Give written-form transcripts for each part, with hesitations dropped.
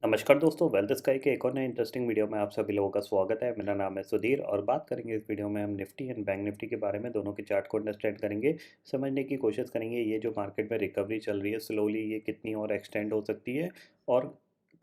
नमस्कार दोस्तों, wealth sky के एक और नए इंटरेस्टिंग वीडियो में आप सभी लोगों का स्वागत है। मेरा नाम है सुधीर और बात करेंगे इस वीडियो में हम निफ्टी एंड बैंक निफ्टी के बारे में। दोनों के चार्ट को अंडरस्टैंड करेंगे, समझने की कोशिश करेंगे ये जो मार्केट में रिकवरी चल रही है स्लोली, ये कितनी और एक्सटेंड हो सकती है और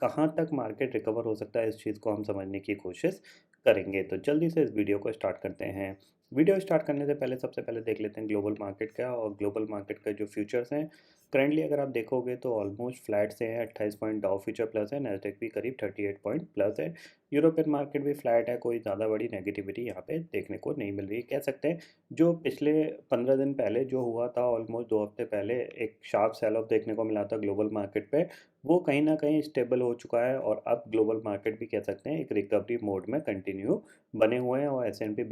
कहाँ तक मार्केट रिकवर हो सकता है, इस चीज़ को हम समझने की कोशिश करेंगे। तो जल्दी से इस वीडियो को स्टार्ट करते हैं। वीडियो स्टार्ट करने से पहले सबसे पहले देख लेते हैं ग्लोबल मार्केट का, और ग्लोबल मार्केट का जो फ्यूचर्स हैं करंटली अगर आप देखोगे तो ऑलमोस्ट फ्लैट से है। 28 पॉइंट डाउ फ्यूचर प्लस है, नैस्डैक भी करीब 38 पॉइंट प्लस है। यूरोपियन मार्केट भी फ्लैट है, कोई ज़्यादा बड़ी नेगेटिविटी यहाँ पे देखने को नहीं मिल रही। कह सकते हैं जो पिछले 15 दिन पहले जो हुआ था, ऑलमोस्ट 2 हफ्ते पहले एक शार्प सेल ऑफ देखने को मिला था ग्लोबल मार्केट पे, वो कहीं ना कहीं स्टेबल हो चुका है और अब ग्लोबल मार्केट भी कह सकते हैं एक रिकवरी मोड में कंटिन्यू बने हुए हैं। और S&P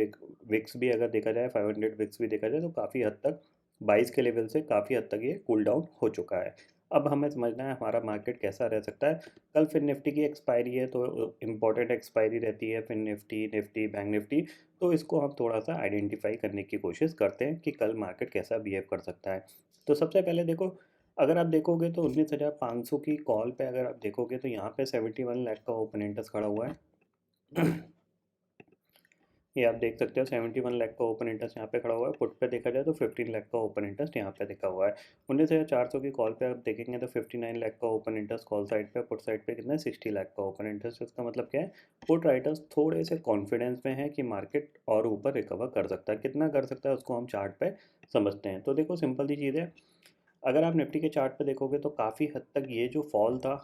विक्स भी अगर देखा जाए, 500 विक्स भी देखा जाए तो काफ़ी हद तक 22 के लेवल से काफ़ी हद तक ये कूल डाउन हो चुका है। अब हमें समझना है हमारा मार्केट कैसा रह सकता है। कल फिर निफ्टी की एक्सपायरी है, तो इम्पॉर्टेंट एक्सपायरी रहती है फिर निफ्टी निफ्टी बैंक निफ्टी। तो इसको हम थोड़ा सा आइडेंटिफाई करने की कोशिश करते हैं कि कल मार्केट कैसा बिहेव कर सकता है। तो सबसे पहले देखो, अगर आप देखोगे तो 19,500 की कॉल पे अगर आप देखोगे तो यहाँ पे 71 लाख का ओपन इंटरेस्ट खड़ा हुआ है। ये आप देख सकते हो 71 लाख का ओपन इंटरेस्ट यहाँ पे खड़ा हुआ है। पुट पे देखा जाए तो 15 लाख का ओपन इंटरेस्ट यहाँ पे दिखा हुआ है। 19,400 की कॉल पे आप देखेंगे तो 59 लाख का ओपन इंटरेस्ट कॉल साइड पे, पुट साइड पे कितना है 60 लाख का ओपन इंटरेस्ट। इसका मतलब क्या है, पुट राइटर्स थोड़े से कॉन्फिडेंस में है कि मार्केट और ऊपर रिकवर कर सकता है। कितना कर सकता है उसको हम चार्ट पे समझते हैं। तो देखो सिंपल सी चीज़ है, अगर आप निफ्टी के चार्ट पे देखोगे तो काफ़ी हद तक ये जो फॉल था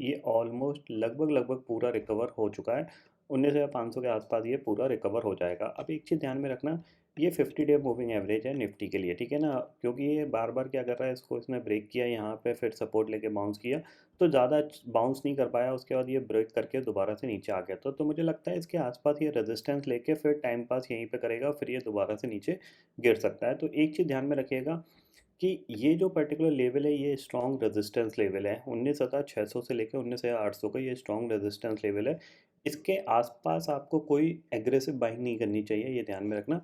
ये ऑलमोस्ट लगभग लगभग पूरा रिकवर हो चुका है। 19,500 के आसपास ये पूरा रिकवर हो जाएगा। अब एक चीज़ ध्यान में रखना, ये 50 डे मूविंग एवरेज है निफ्टी के लिए, ठीक है ना। क्योंकि ये बार बार क्या कर रहा है, इसको इसने ब्रेक किया यहाँ पे, फिर सपोर्ट लेके बाउंस किया, तो ज़्यादा बाउंस नहीं कर पाया। उसके बाद ये ब्रेक करके दोबारा से नीचे आ गया। तो मुझे लगता है इसके आसपास ये रेजिस्टेंस लेके फिर टाइम पास यहीं पे करेगा, फिर ये दोबारा से नीचे गिर सकता है। तो एक चीज़ ध्यान में रखिएगा कि ये जो पर्टिकुलर लेवल है ये स्ट्रॉन्ग रेजिस्टेंस लेवल है। 19,600 से लेकर 19,800 का ये स्ट्रॉन्ग रेजिस्टेंस लेवल है। इसके आसपास आपको कोई एग्रेसिव बाइंग नहीं करनी चाहिए, ये ध्यान में रखना।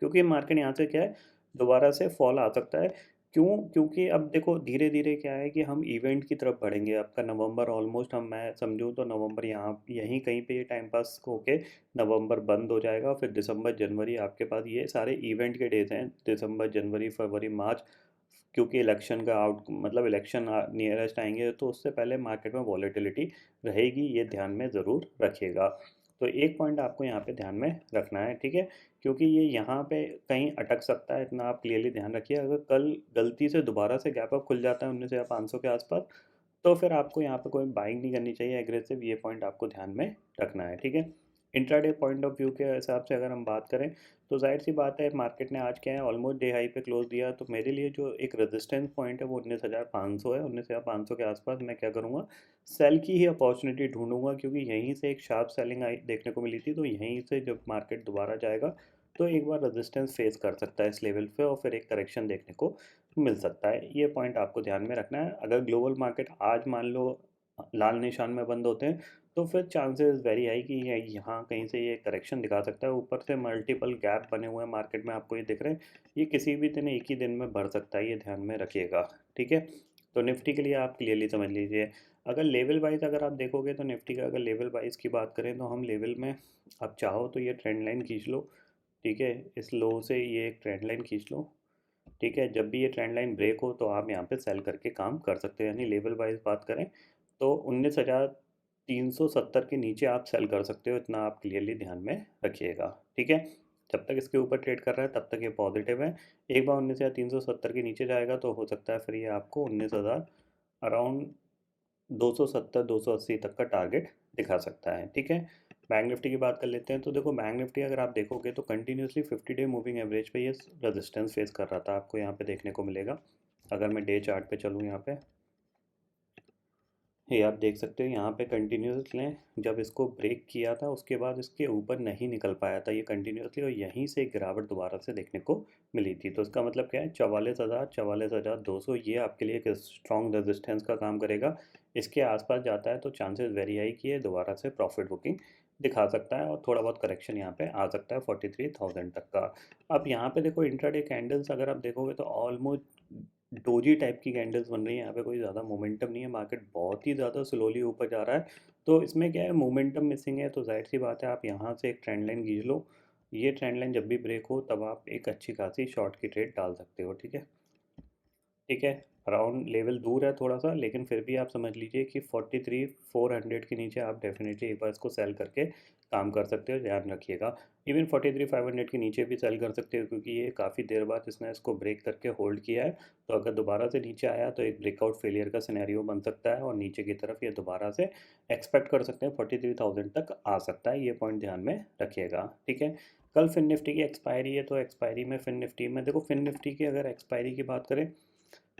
क्योंकि मार्केट यहाँ से क्या है, दोबारा से फॉल आ सकता है। क्यों? क्योंकि अब देखो धीरे धीरे क्या है कि हम इवेंट की तरफ बढ़ेंगे। आपका नवंबर ऑलमोस्ट, हम मैं समझूँ तो नवंबर यहाँ यहीं कहीं पे ये टाइम पास होके नवंबर बंद हो जाएगा। फिर दिसंबर जनवरी आपके पास ये सारे इवेंट के डेज हैं, दिसंबर जनवरी फरवरी मार्च। क्योंकि इलेक्शन का आउट मतलब इलेक्शन नियरेस्ट आएंगे, तो उससे पहले मार्केट में वॉलेटिलिटी रहेगी, ये ध्यान में ज़रूर रखिएगा। तो एक पॉइंट आपको यहाँ पे ध्यान में रखना है, ठीक है। क्योंकि ये यहाँ पे कहीं अटक सकता है, इतना आप क्लियरली ध्यान रखिए। अगर कल गलती से दोबारा से गैप अप खुल जाता है 19,500 के आसपास, तो फिर आपको यहाँ पे कोई बाइंग नहीं करनी चाहिए एग्रेसिव, ये पॉइंट आपको ध्यान में रखना है, ठीक है। इंट्राडे पॉइंट ऑफ व्यू के हिसाब से अगर हम बात करें तो जाहिर सी बात है, मार्केट ने आज क्या है ऑलमोस्ट डे हाई पे क्लोज दिया। तो मेरे लिए जो एक रेजिस्टेंस पॉइंट है वो 19,500 है। 19,500 के आसपास मैं क्या करूँगा, सेल की ही अपॉर्चुनिटी ढूंढूंगा, क्योंकि यहीं से एक शार्प सेलिंग आई देखने को मिली थी। तो यहीं से जब मार्केट दोबारा जाएगा तो एक बार रेजिस्टेंस फेस कर सकता है इस लेवल पे, और फिर एक करेक्शन देखने को मिल सकता है। ये पॉइंट आपको ध्यान में रखना है। अगर ग्लोबल मार्केट आज मान लो लाल निशान में बंद होते हैं, तो फिर चांसेस वेरी हाई कि यहाँ कहीं से ये करेक्शन दिखा सकता है। ऊपर से मल्टीपल गैप बने हुए हैं मार्केट में, आपको ये दिख रहे हैं। ये किसी भी दिन एक ही दिन में बढ़ सकता है, ये ध्यान में रखिएगा, ठीक है। तो निफ्टी के लिए आप क्लियरली समझ लीजिए। अगर लेवल वाइज अगर आप देखोगे तो निफ्टी का अगर लेवल वाइज की बात करें तो हम लेवल में, आप चाहो तो ये ट्रेंड लाइन खींच लो, ठीक है। इस लो से ये एक ट्रेंड लाइन खींच लो, ठीक है। जब भी ये ट्रेंड लाइन ब्रेक हो तो आप यहाँ पे सेल करके काम कर सकते हो। यानी लेवल वाइज बात करें तो 19,370 के नीचे आप सेल कर सकते हो, इतना आप क्लियरली ध्यान में रखिएगा, ठीक है। जब तक इसके ऊपर ट्रेड कर रहा है तब तक ये पॉजिटिव है। एक बार 19,370 के नीचे जाएगा तो हो सकता है फिर ये आपको 19,000 अराउंड 270 280 तक का टारगेट दिखा सकता है, ठीक है। बैंक निफ्टी की बात कर लेते हैं। तो देखो बैंक निफ्टी अगर आप देखोगे तो कंटिन्यूसली 50 डे मूविंग एवरेज पे ये रेजिस्टेंस फेस कर रहा था, आपको यहाँ पे देखने को मिलेगा। अगर मैं डे चार्ट पे चलूँ यहाँ पे, ये आप देख सकते हो यहाँ पे कंटिन्यूस लें, जब इसको ब्रेक किया था उसके बाद इसके ऊपर नहीं निकल पाया था ये कंटिन्यूसली, और यहीं से गिरावट दोबारा से देखने को मिली थी। तो इसका मतलब क्या है, 44,000 44,200 ये आपके लिए एक स्ट्रॉन्ग रेजिस्टेंस का काम करेगा। इसके आसपास जाता है तो चांसेस वेरी हाई कि ये दोबारा से प्रॉफिट बुकिंग दिखा सकता है, और थोड़ा बहुत करेक्शन यहाँ पे आ सकता है 43,000 तक का। अब यहाँ पे देखो इंट्राडे कैंडल्स अगर आप देखोगे तो ऑलमोस्ट डोजी टाइप की कैंडल्स बन रही हैं, यहाँ पे कोई ज़्यादा मोमेंटम नहीं है, मार्केट बहुत ही ज़्यादा स्लोली ऊपर जा रहा है। तो इसमें क्या है, मोमेंटम मिसिंग है, तो जाहिर सी बात है आप यहाँ से एक ट्रेंड लाइन खींच लो। ये ट्रेंड लाइन जब भी ब्रेक हो तब आप एक अच्छी खासी शॉर्ट की ट्रेड डाल सकते हो, ठीक है। ठीक है, अराउंड लेवल दूर है थोड़ा सा, लेकिन फिर भी आप समझ लीजिए कि 43,400 के नीचे आप डेफिनेटली एक बार इसको सेल करके काम कर सकते हो, ध्यान रखिएगा। इवन 43,500 के नीचे भी सेल कर सकते हो, क्योंकि ये काफ़ी देर बाद इसने इसको ब्रेक करके होल्ड किया है। तो अगर दोबारा से नीचे आया तो एक ब्रेकआउट फेलियर का सिनेरियो बन सकता है, और नीचे की तरफ ये दोबारा से एक्सपेक्ट कर सकते हैं 43,000 तक आ सकता है, ये पॉइंट ध्यान में रखिएगा, ठीक है। कल फिन निफ्टी की एक्सपायरी है, तो एक्सपायरी में फिन निफ्टी में देखो, फिन निफ्टी की अगर एक्सपायरी की बात करें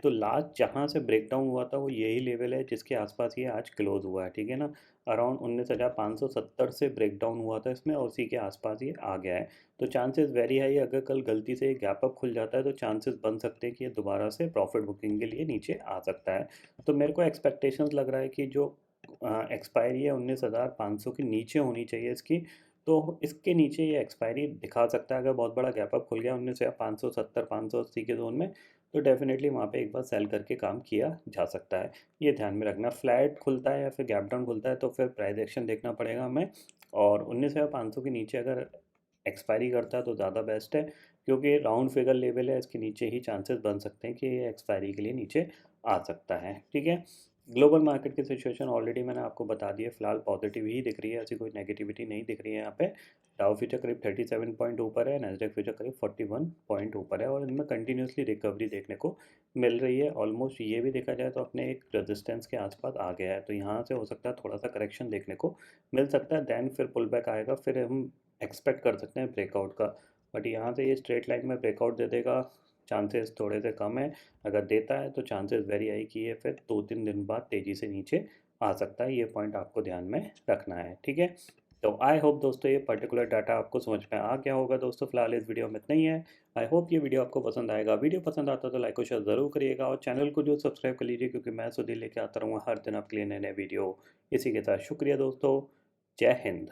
तो लास्ट जहाँ से ब्रेकडाउन हुआ था वो यही लेवल है जिसके आसपास ये आज क्लोज हुआ है, ठीक है ना। अराउंड 19,570 से ब्रेकडाउन हुआ था इसमें, और उसी के आसपास ये आ गया है। तो चांसेस वेरी हाई, अगर कल गलती से गैप अप खुल जाता है तो चांसेस बन सकते हैं कि ये दोबारा से प्रॉफिट बुकिंग के लिए नीचे आ सकता है। तो मेरे को एक्सपेक्टेशंस लग रहा है कि जो एक्सपायरी है 19,500 के नीचे होनी चाहिए इसकी। तो इसके नीचे ये एक्सपायरी दिखा सकता है, अगर बहुत बड़ा गैप अप खुल गया 19,570 580 के जोन में, तो डेफिनेटली वहाँ पे एक बार सेल करके काम किया जा सकता है। ये ध्यान में रखना, फ्लैट खुलता है या फिर गैप डाउन खुलता है तो फिर प्राइस एक्शन देखना पड़ेगा हमें। और 19,500 के नीचे अगर एक्सपायरी करता है तो ज़्यादा बेस्ट है, क्योंकि राउंड फिगर लेवल है, इसके नीचे ही चांसेस बन सकते हैं कि ये एक्सपायरी के लिए नीचे आ सकता है, ठीक है। ग्लोबल मार्केट की सिचुएशन ऑलरेडी मैंने आपको बता दी है, फिलहाल पॉजिटिव ही दिख रही है, ऐसी कोई नेगेटिविटी नहीं दिख रही है यहाँ पे। डाउ फ्यूचर करीब 37 पॉइंट ऊपर है, नैस्डैक फ्यूचर करीब 41 पॉइंट ऊपर है, और इनमें कंटिन्यूसली रिकवरी देखने को मिल रही है। ऑलमोस्ट ये भी देखा जाए तो अपने एक रेजिस्टेंस के आसपास आ गया है, तो यहाँ से हो सकता है थोड़ा सा करेक्शन देखने को मिल सकता है, देन फिर पुल बैक आएगा, फिर हम एक्सपेक्ट कर सकते हैं ब्रेकआउट का। बट यहाँ से ये स्ट्रेट लाइन में ब्रेकआउट दे देगा, चांसेस थोड़े से कम है। अगर देता है तो चांसेस वेरी हाई कि ये फिर 2-3 दिन बाद तेज़ी से नीचे आ सकता है, ये पॉइंट आपको ध्यान में रखना है, ठीक है। तो आई होप दोस्तों ये पर्टिकुलर डाटा आपको समझ में आ गया होगा। दोस्तों फिलहाल इस वीडियो में इतना ही है। आई होप ये वीडियो आपको पसंद आएगा। वीडियो पसंद आता तो लाइक और शेयर ज़रूर करिएगा, और चैनल को जो सब्सक्राइब कर लीजिए, क्योंकि मैं सुधीर लेके आता रहूँगा हर दिन आपके लिए नए नए वीडियो। इसी के साथ शुक्रिया दोस्तों, जय हिंद।